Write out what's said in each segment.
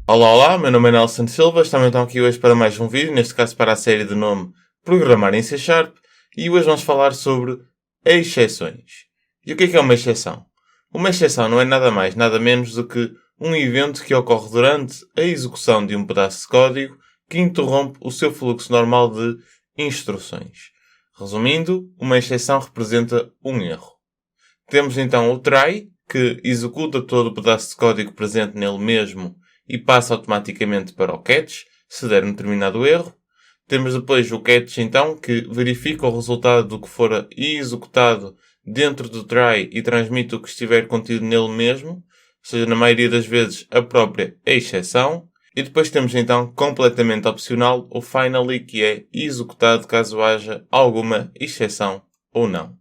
Olá, olá, meu nome é Nelson Silva, estamos então aqui hoje para mais um vídeo, neste caso para a série de nome Programar em C#, e hoje vamos falar sobre exceções. E o que é uma exceção? Uma exceção não é nada mais, nada menos do que um evento que ocorre durante a execução de um pedaço de código que interrompe o seu fluxo normal de instruções. Resumindo, uma exceção representa um erro. Temos então o try, que executa todo o pedaço de código presente nele mesmo e passa automaticamente para o catch, se der um determinado erro. Temos depois o catch, então, que verifica o resultado do que for executado dentro do try e transmite o que estiver contido nele mesmo, ou seja, na maioria das vezes a própria exceção. E depois temos então, completamente opcional, o finally, que é executado caso haja alguma exceção ou não.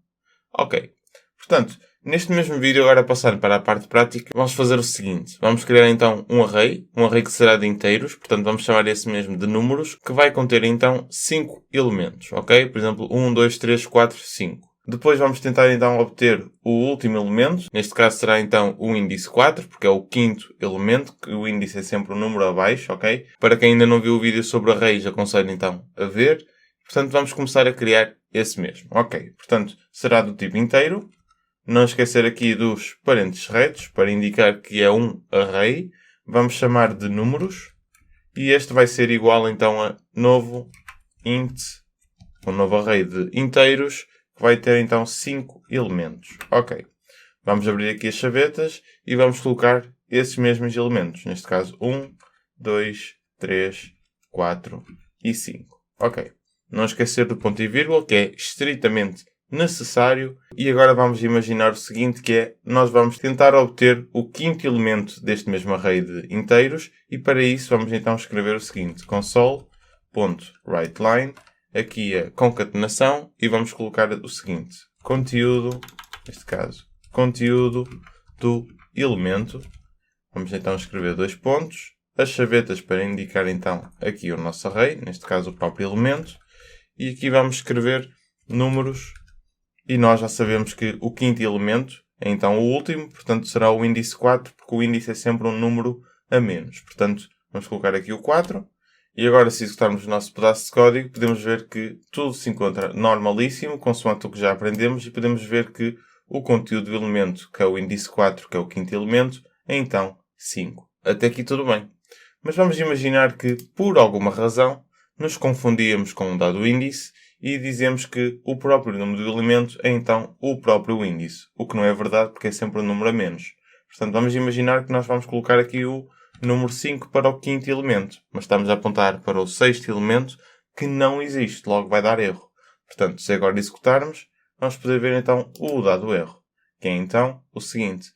Ok. Portanto, neste mesmo vídeo, agora passando para a parte prática, vamos fazer o seguinte. Vamos criar então um array que será de inteiros, portanto vamos chamar esse mesmo de números, que vai conter então 5 elementos, ok? Por exemplo, 1, 2, 3, 4, 5. Depois vamos tentar então obter o último elemento, neste caso será então o índice 4, porque é o quinto elemento, que o índice é sempre um número abaixo, ok? Para quem ainda não viu o vídeo sobre arrays, aconselho então a ver. Portanto, vamos começar a criar esse mesmo, ok? Portanto, será do tipo inteiro. Não esquecer aqui dos parênteses retos, para indicar que é um array. Vamos chamar de números. E este vai ser igual então a novo int, um novo array de inteiros, que vai ter então 5 elementos. Ok. Vamos abrir aqui as chavetas e vamos colocar esses mesmos elementos. Neste caso 1, 2, 3, 4 e 5. Ok. Não esquecer do ponto e vírgula, que é estritamente necessário. E agora vamos imaginar o seguinte, que é, nós vamos tentar obter o quinto elemento deste mesmo array de inteiros, e para isso vamos então escrever o seguinte, console.writeLine, aqui a concatenação, e vamos colocar o seguinte, conteúdo, neste caso, conteúdo do elemento. Vamos então escrever 2 pontos, as chavetas para indicar então aqui o nosso array, neste caso o próprio elemento, e aqui vamos escrever números. E nós já sabemos que o quinto elemento é então o último, portanto será o índice 4, porque o índice é sempre um número a menos. Portanto, vamos colocar aqui o 4. E agora, se executarmos o nosso pedaço de código, podemos ver que tudo se encontra normalíssimo, consoante o que já aprendemos, e podemos ver que o conteúdo do elemento, que é o índice 4, que é o quinto elemento, é então 5. Até aqui tudo bem. Mas vamos imaginar que, por alguma razão, nos confundíamos com um dado índice e dizemos que o próprio número do elemento é então o próprio índice. O que não é verdade, porque é sempre um número a menos. Portanto, vamos imaginar que nós vamos colocar aqui o número 5 para o quinto elemento. Mas estamos a apontar para o sexto elemento, que não existe. Logo vai dar erro. Portanto, se agora executarmos, vamos poder ver então o dado erro. Que é então o seguinte.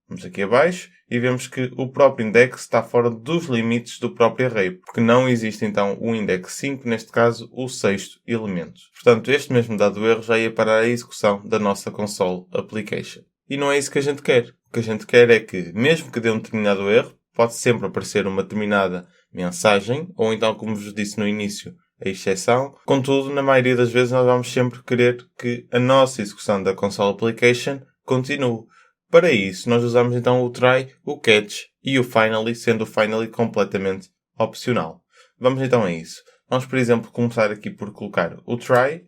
Vamos aqui abaixo e vemos que o próprio index está fora dos limites do próprio array, porque não existe então o index 5, neste caso o sexto elemento. Portanto, este mesmo dado erro já ia parar a execução da nossa console application. E não é isso que a gente quer. O que a gente quer é que, mesmo que dê um determinado erro, pode sempre aparecer uma determinada mensagem, ou então, como vos disse no início, a exceção. Contudo, na maioria das vezes nós vamos sempre querer que a nossa execução da console application continue. Para isso, nós usamos então o try, o catch e o finally, sendo o finally completamente opcional. Vamos então a isso. Vamos, por exemplo, começar aqui por colocar o try,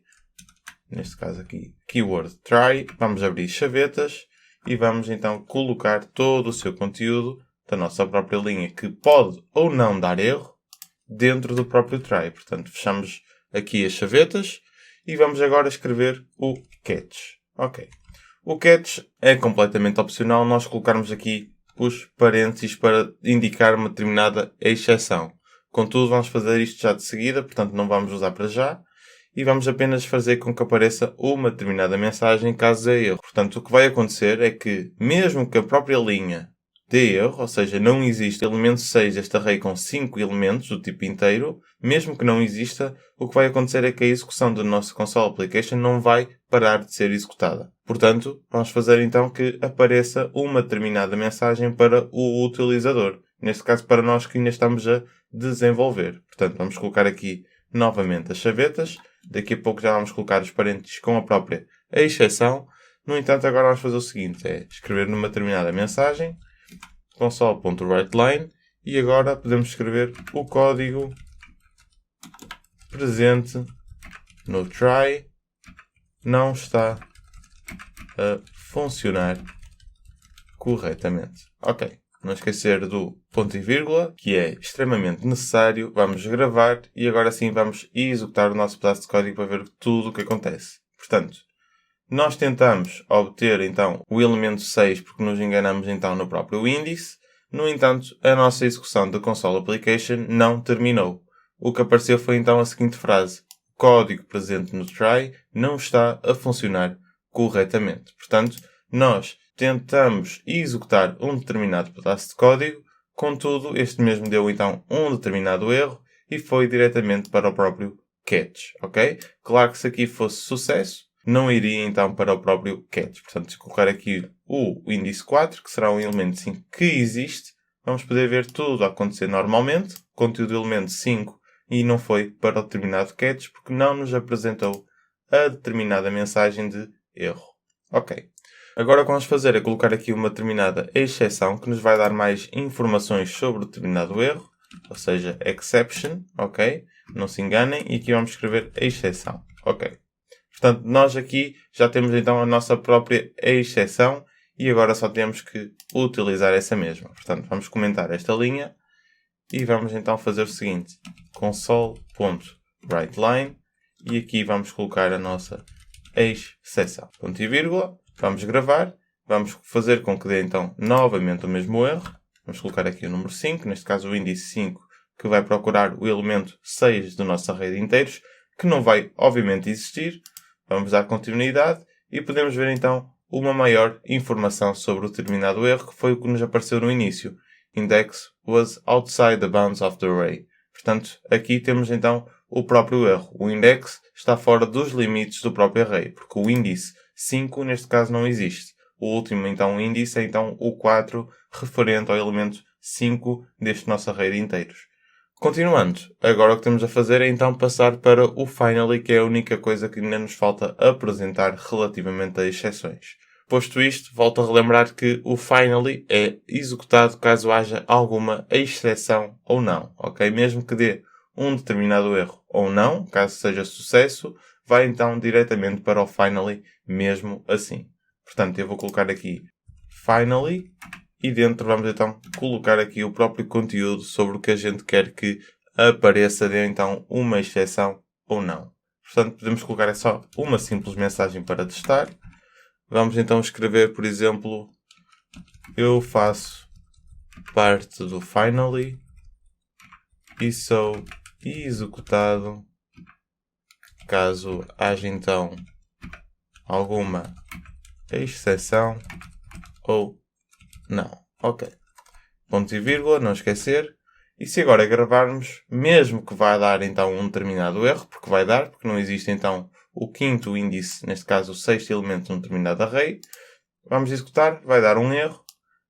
neste caso aqui, keyword try. Vamos abrir chavetas e vamos então colocar todo o seu conteúdo da nossa própria linha, que pode ou não dar erro, dentro do próprio try. Portanto, fechamos aqui as chavetas e vamos agora escrever o catch. Ok. O catch é completamente opcional nós colocarmos aqui os parênteses para indicar uma determinada exceção. Contudo, vamos fazer isto já de seguida, portanto não vamos usar para já. E vamos apenas fazer com que apareça uma determinada mensagem caso dê erro. Portanto, o que vai acontecer é que, mesmo que a própria linha dê erro, ou seja, não existe elemento 6 deste array com 5 elementos do tipo inteiro, mesmo que não exista, o que vai acontecer é que a execução da nossa console application não vai parar de ser executada. Portanto, vamos fazer então que apareça uma determinada mensagem para o utilizador. Neste caso, para nós que ainda estamos a desenvolver. Portanto, vamos colocar aqui novamente as chavetas. Daqui a pouco já vamos colocar os parênteses com a própria exceção. No entanto, agora vamos fazer o seguinte, é escrever numa determinada mensagem console.writeLine E agora podemos escrever o código presente no try não está a funcionar corretamente. Ok. Não esquecer do ponto e vírgula, que é extremamente necessário. Vamos gravar e agora sim vamos executar o nosso pedaço de código para ver tudo o que acontece. Portanto, nós tentamos obter então o elemento 6 porque nos enganamos então no próprio índice. No entanto, a nossa execução da console application não terminou. O que apareceu foi então a seguinte frase: o código presente no try não está a funcionar corretamente. Portanto, nós tentamos executar um determinado pedaço de código, contudo, este mesmo deu então um determinado erro e foi diretamente para o próprio catch, ok? Claro que se aqui fosse sucesso, não iria então para o próprio catch. Portanto, se colocar aqui o índice 4, que será um elemento 5 que existe, vamos poder ver tudo a acontecer normalmente, conteúdo do elemento 5 e não foi para o determinado catch porque não nos apresentou a determinada mensagem de erro. Ok. Agora o que vamos fazer é colocar aqui uma determinada exceção que nos vai dar mais informações sobre o determinado erro, ou seja, exception, ok? Não se enganem, e aqui vamos escrever exceção, ok? Portanto, nós aqui já temos então a nossa própria exceção e agora só temos que utilizar essa mesma. Portanto, vamos comentar esta linha e vamos então fazer o seguinte: console.writeLine e aqui vamos colocar a nossa exceção, ponto e vírgula. Vamos gravar, vamos fazer com que dê então novamente o mesmo erro. Vamos colocar aqui o número 5, neste caso o índice 5, que vai procurar o elemento 6 do nosso array de inteiros, que não vai obviamente existir. Vamos dar continuidade e podemos ver então uma maior informação sobre o determinado erro, que foi o que nos apareceu no início. Index was outside the bounds of the array. Portanto, aqui temos então o próprio erro. O index está fora dos limites do próprio array, porque o índice 5 neste caso não existe. O último então índice é então o 4 referente ao elemento 5 deste nosso array de inteiros. Continuando, agora o que temos a fazer é então passar para o finally, que é a única coisa que ainda nos falta apresentar relativamente a exceções. Posto isto, volto a relembrar que o finally é executado caso haja alguma exceção ou não, ok? Mesmo que dê um determinado erro ou não, caso seja sucesso, vai então diretamente para o finally mesmo assim. Portanto, eu vou colocar aqui finally e dentro vamos então colocar aqui o próprio conteúdo sobre o que a gente quer que apareça de então uma exceção ou não. Portanto, podemos colocar só uma simples mensagem para testar. Vamos então escrever, por exemplo, eu faço parte do finally e sou executado caso haja então alguma exceção ou não. Ok. Ponto e vírgula, não esquecer. E se agora gravarmos, mesmo que vá dar então um determinado erro, porque vai dar, porque não existe então o quinto índice, neste caso o sexto elemento num determinado array, vamos executar, vai dar um erro.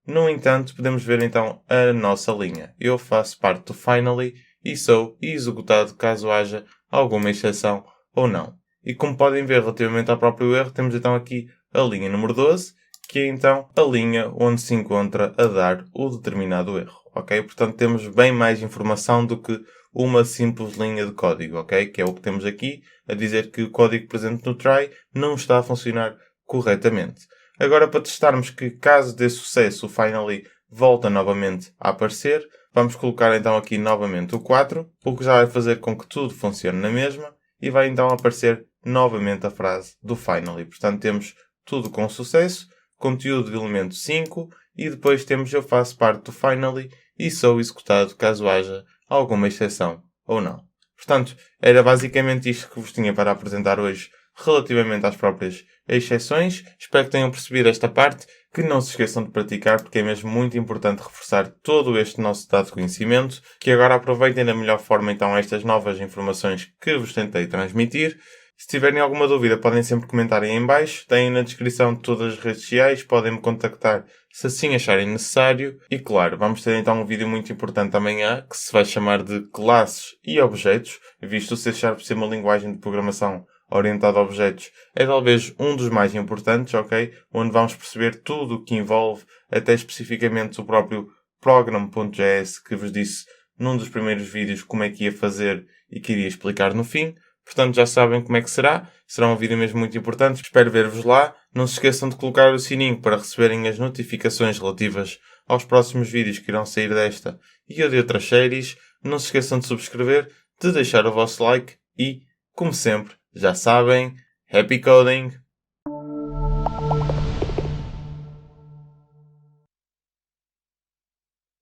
No entanto, podemos ver então a nossa linha. Eu faço parte do finally e sou executado caso haja alguma exceção ou não. E como podem ver relativamente ao próprio erro, temos então aqui a linha número 12, que é então a linha onde se encontra a dar o determinado erro, ok? Portanto, temos bem mais informação do que uma simples linha de código, ok? Que é o que temos aqui, a dizer que o código presente no try não está a funcionar corretamente. Agora, para testarmos que caso dê sucesso o finally volta novamente a aparecer, vamos colocar então aqui novamente o 4, o que já vai fazer com que tudo funcione na mesma, e vai então aparecer novamente a frase do finally. Portanto, temos tudo com sucesso, conteúdo do elemento 5, e depois temos eu faço parte do finally e sou executado caso haja alguma exceção ou não. Portanto, era basicamente isto que vos tinha para apresentar hoje relativamente às próprias exceções. Espero que tenham percebido esta parte, que não se esqueçam de praticar, porque é mesmo muito importante reforçar todo este nosso dado de conhecimento, que agora aproveitem da melhor forma então estas novas informações que vos tentei transmitir. Se tiverem alguma dúvida, podem sempre comentar aí em baixo. Têm na descrição de todas as redes sociais. Podem me contactar se assim acharem necessário. E claro, vamos ter então um vídeo muito importante amanhã, que se vai chamar de classes e objetos. Visto o C# ser uma linguagem de programação orientada a objetos, é talvez um dos mais importantes, ok? Onde vamos perceber tudo o que envolve, até especificamente o próprio program.js que vos disse num dos primeiros vídeos como é que ia fazer e que iria explicar no fim. Portanto, já sabem como é que será. Será um vídeo mesmo muito importante. Espero ver-vos lá. Não se esqueçam de colocar o sininho para receberem as notificações relativas aos próximos vídeos que irão sair desta e de outras séries. Não se esqueçam de subscrever, de deixar o vosso like e, como sempre, já sabem, happy coding!